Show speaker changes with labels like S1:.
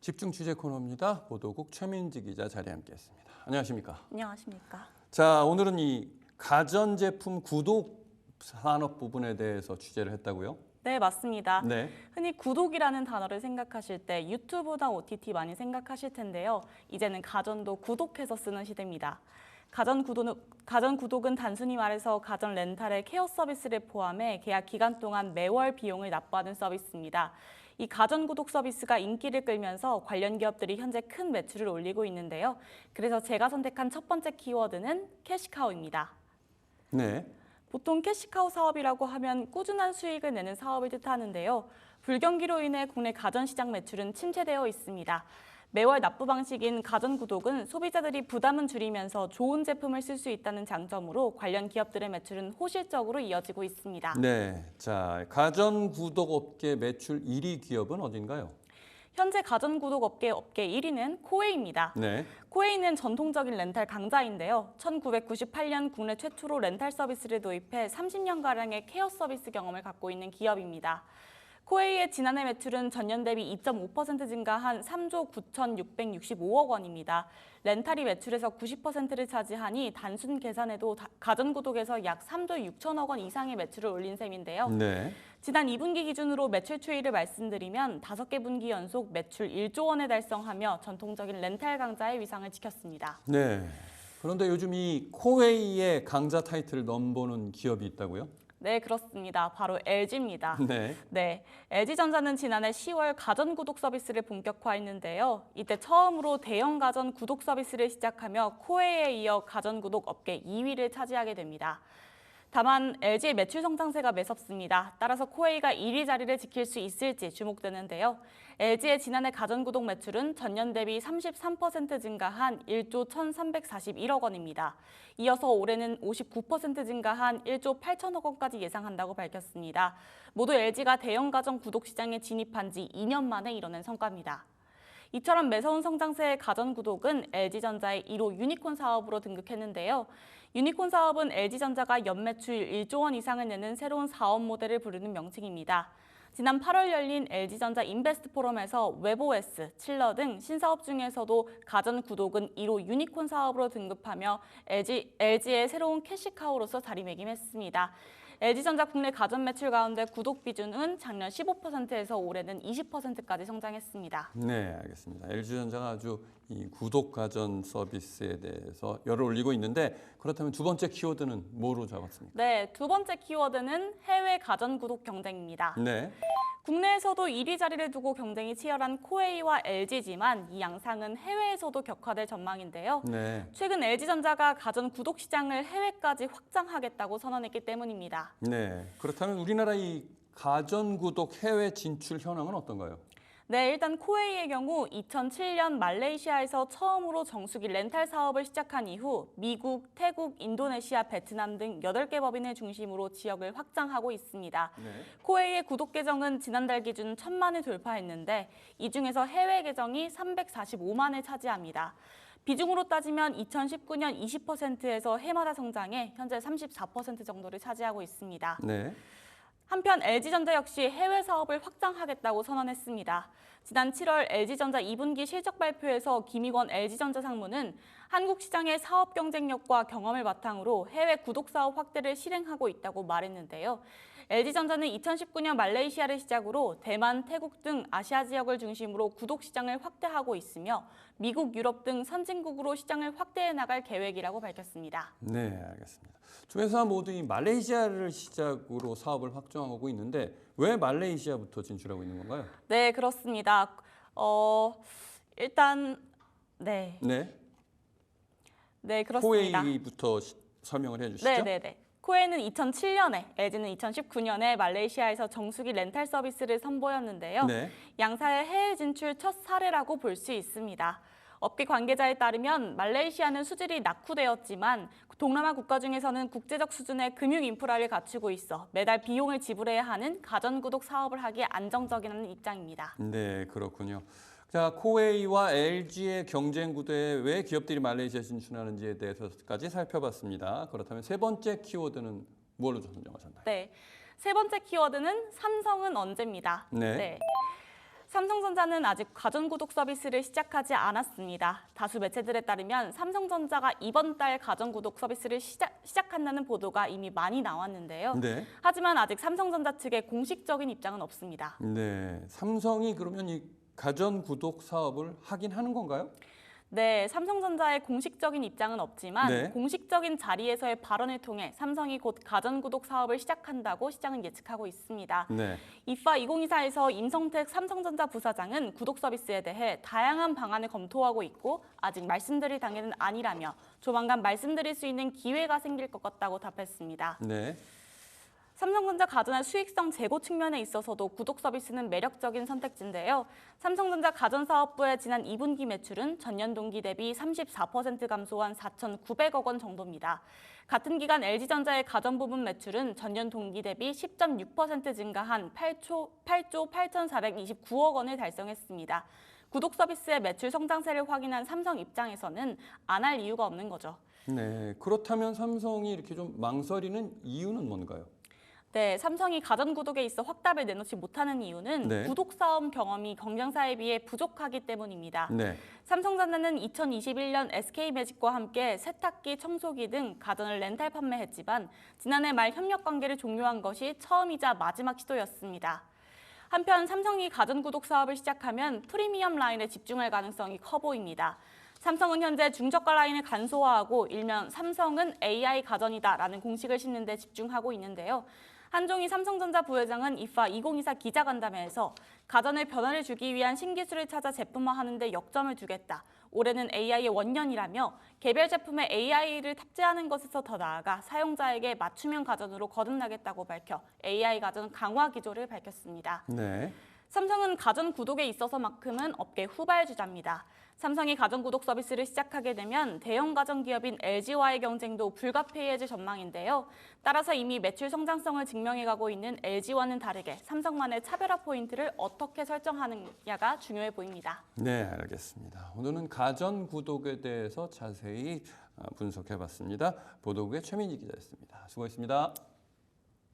S1: 집중 취재 코너입니다. 보도국 최민지 기자 자리에 함께했습니다. 안녕하십니까?
S2: 안녕하십니까?
S1: 자, 오늘은 이 가전제품 구독 산업 부분에 대해서 취재를 했다고요?
S2: 네, 맞습니다.
S1: 네.
S2: 흔히 구독이라는 단어를 생각하실 때 유튜브나 OTT 많이 생각하실 텐데요. 이제는 가전도 구독해서 쓰는 시대입니다. 가전 구독은 단순히 말해서 가전 렌탈의 케어 서비스를 포함해 계약 기간 동안 매월 비용을 납부하는 서비스입니다. 이 가전 구독 서비스가 인기를 끌면서 관련 기업들이 현재 큰 매출을 올리고 있는데요. 그래서 제가 선택한 첫 번째 키워드는 캐시카우입니다.
S1: 네.
S2: 보통 캐시카우 사업이라고 하면 꾸준한 수익을 내는 사업을 뜻하는데요. 불경기로 인해 국내 가전시장 매출은 침체되어 있습니다. 매월 납부 방식인 가전구독은 소비자들이 부담은 줄이면서 좋은 제품을 쓸 수 있다는 장점으로 관련 기업들의 매출은 호실적으로 이어지고 있습니다.
S1: 네. 자, 가전구독 업계 매출 1위 기업은 어딘가요?
S2: 현재 가전구독 업계 1위는 코웨이입니다.
S1: 네.
S2: 코웨이는 전통적인 렌탈 강자인데요. 1998년 국내 최초로 렌탈 서비스를 도입해 30년가량의 케어 서비스 경험을 갖고 있는 기업입니다. 코웨이의 지난해 매출은 전년 대비 2.5% 증가한 3조 9,665억 원입니다. 렌탈이 매출에서 90%를 차지하니 단순 계산해도 가전구독에서 약 3조 6천억 원 이상의 매출을 올린 셈인데요.
S1: 네.
S2: 지난 2분기 기준으로 매출 추이를 말씀드리면 5개 분기 연속 매출 1조 원을 달성하며 전통적인 렌탈 강자의 위상을 지켰습니다.
S1: 네. 그런데 요즘 이 코웨이의 강자 타이틀을 넘보는 기업이 있다고요?
S2: 네, 그렇습니다. 바로 LG입니다.
S1: 네.
S2: 네, LG전자는 지난해 10월 가전 구독 서비스를 본격화했는데요. 이때 처음으로 대형 가전 구독 서비스를 시작하며 코웨이에 이어 가전 구독 업계 2위를 차지하게 됩니다. 다만 LG의 매출 성장세가 매섭습니다. 따라서 코웨이가 1위 자리를 지킬 수 있을지 주목되는데요. LG의 지난해 가전구독 매출은 전년 대비 33% 증가한 1조 1,341억 원입니다. 이어서 올해는 59% 증가한 1조 8천억 원까지 예상한다고 밝혔습니다. 모두 LG가 대형 가전 구독 시장에 진입한 지 2년 만에 이뤄낸 성과입니다. 이처럼 매서운 성장세의 가전구독은 LG전자의 1호 유니콘 사업으로 등극했는데요. 유니콘 사업은 LG전자가 연매출 1조 원 이상을 내는 새로운 사업 모델을 부르는 명칭입니다. 지난 8월 열린 LG전자 인베스트 포럼에서 웹OS, 칠러 등 신사업 중에서도 가전구독은 1호 유니콘 사업으로 등급하며 LG의 새로운 캐시카우로서 자리매김했습니다. LG전자 국내 가전 매출 가운데 구독 비중은 작년 15%에서 올해는 20%까지 성장했습니다.
S1: 네, 알겠습니다. LG전자가 아주 이 구독 가전 서비스에 대해서 열을 올리고 있는데 그렇다면 두 번째 키워드는 뭐로 잡았습니까?
S2: 네, 두 번째 키워드는 해외 가전 구독 경쟁입니다.
S1: 네.
S2: 국내에서도 1위 자리를 두고 경쟁이 치열한 코웨이와 LG지만 이 양상은 해외에서도 격화될 전망인데요.
S1: 네.
S2: 최근 LG전자가 가전 구독 시장을 해외까지 확장하겠다고 선언했기 때문입니다.
S1: 네. 그렇다면 우리나라 이 가전 구독 해외 진출 현황은 어떤가요?
S2: 네, 일단 코웨이의 경우 2007년 말레이시아에서 처음으로 정수기 렌탈 사업을 시작한 이후 미국, 태국, 인도네시아, 베트남 등 8개 법인을 중심으로 지역을 확장하고 있습니다.
S1: 네.
S2: 코웨이의 구독 계정은 지난달 기준 1,000만을 돌파했는데 이 중에서 해외 계정이 345만을 차지합니다. 비중으로 따지면 2019년 20%에서 해마다 성장해 현재 34% 정도를 차지하고 있습니다.
S1: 네.
S2: 한편 LG전자 역시 해외 사업을 확장하겠다고 선언했습니다. 지난 7월 LG전자 2분기 실적 발표에서 김익원 LG전자 상무는 한국 시장의 사업 경쟁력과 경험을 바탕으로 해외 구독 사업 확대를 실행하고 있다고 말했는데요. LG전자는 2019년 말레이시아를 시작으로 대만, 태국 등 아시아 지역을 중심으로 구독 시장을 확대하고 있으며 미국, 유럽 등 선진국으로 시장을 확대해 나갈 계획이라고 밝혔습니다.
S1: 네, 알겠습니다. 두 회사 모두 이 말레이시아를 시작으로 사업을 확장하고 있는데 왜 말레이시아부터 진출하고 있는 건가요?
S2: 네, 그렇습니다. 일단 네.
S1: 네.
S2: 네, 그렇습니다.
S1: 코웨이부터 설명을 해주시죠.
S2: 네. 코웨이는 2007년에, LG는 2019년에 말레이시아에서 정수기 렌탈 서비스를 선보였는데요.
S1: 네.
S2: 양사의 해외 진출 첫 사례라고 볼 수 있습니다. 업계 관계자에 따르면 말레이시아는 수질이 낙후되었지만 동남아 국가 중에서는 국제적 수준의 금융 인프라를 갖추고 있어 매달 비용을 지불해야 하는 가전구독 사업을 하기에 안정적이라는 입장입니다.
S1: 네, 그렇군요. 자, 코웨이와 LG의 경쟁 구도에 왜 기업들이 말레이시아 진출하는지에 대해서까지 살펴봤습니다. 그렇다면 세 번째 키워드는 무엇로 선정하셨나요?
S2: 네, 세 번째 키워드는 삼성은 언제입니다.
S1: 네.
S2: 삼성전자는 아직 가전구독 서비스를 시작하지 않았습니다. 다수 매체들에 따르면 삼성전자가 이번 달 가전구독 서비스를 시작한다는 보도가 이미 많이 나왔는데요.
S1: 네.
S2: 하지만 아직 삼성전자 측의 공식적인 입장은 없습니다.
S1: 네. 삼성이 그러면 이 가전 구독 사업을 하긴 하는 건가요?
S2: 네, 삼성전자의 공식적인 입장은 없지만
S1: 네.
S2: 공식적인 자리에서의 발언을 통해 삼성이 곧 가전구독 사업을 시작한다고 시장은 예측하고 있습니다.
S1: 네.
S2: 이파 2024에서 임성택 삼성전자 부사장은 구독 서비스에 대해 다양한 방안을 검토하고 있고 아직 말씀드릴 단계는 아니라며 조만간 말씀드릴 수 있는 기회가 생길 것 같다고 답했습니다.
S1: 네.
S2: 삼성전자 가전의 수익성 제고 측면에 있어서도 구독 서비스는 매력적인 선택지인데요. 삼성전자 가전사업부의 지난 2분기 매출은 전년 동기 대비 34% 감소한 4,900억 원 정도입니다. 같은 기간 LG전자의 가전 부분 매출은 전년 동기 대비 10.6% 증가한 8조 8,429억 원을 달성했습니다. 구독 서비스의 매출 성장세를 확인한 삼성 입장에서는 안 할 이유가 없는 거죠.
S1: 네. 그렇다면 삼성이 이렇게 좀 망설이는 이유는 뭔가요?
S2: 네, 삼성이 가전구독에 있어 확답을 내놓지 못하는 이유는
S1: 네.
S2: 구독 사업 경험이 경쟁사에 비해 부족하기 때문입니다.
S1: 네.
S2: 삼성전자는 2021년 SK매직과 함께 세탁기, 청소기 등 가전을 렌탈 판매했지만 지난해 말 협력 관계를 종료한 것이 처음이자 마지막 시도였습니다. 한편 삼성이 가전구독 사업을 시작하면 프리미엄 라인에 집중할 가능성이 커 보입니다. 삼성은 현재 중저가 라인을 간소화하고 일명 삼성은 AI 가전이다라는 공식을 싣는 데 집중하고 있는데요. 한종희 삼성전자 부회장은 이파 2024 기자간담회에서 가전에 변화를 주기 위한 신기술을 찾아 제품화하는 데 역점을 두겠다. 올해는 AI의 원년이라며 개별 제품에 AI를 탑재하는 것에서 더 나아가 사용자에게 맞춤형 가전으로 거듭나겠다고 밝혀 AI 가전 강화 기조를 밝혔습니다.
S1: 네.
S2: 삼성은 가전 구독에 있어서만큼은 업계 후발주자입니다. 삼성이 가전 구독 서비스를 시작하게 되면 대형 가전 기업인 LG와의 경쟁도 불가피해질 전망인데요. 따라서 이미 매출 성장성을 증명해가고 있는 LG와는 다르게 삼성만의 차별화 포인트를 어떻게 설정하느냐가 중요해 보입니다.
S1: 네, 알겠습니다. 오늘은 가전 구독에 대해서 자세히 분석해봤습니다. 보도국의 최민희 기자였습니다. 수고했습니다.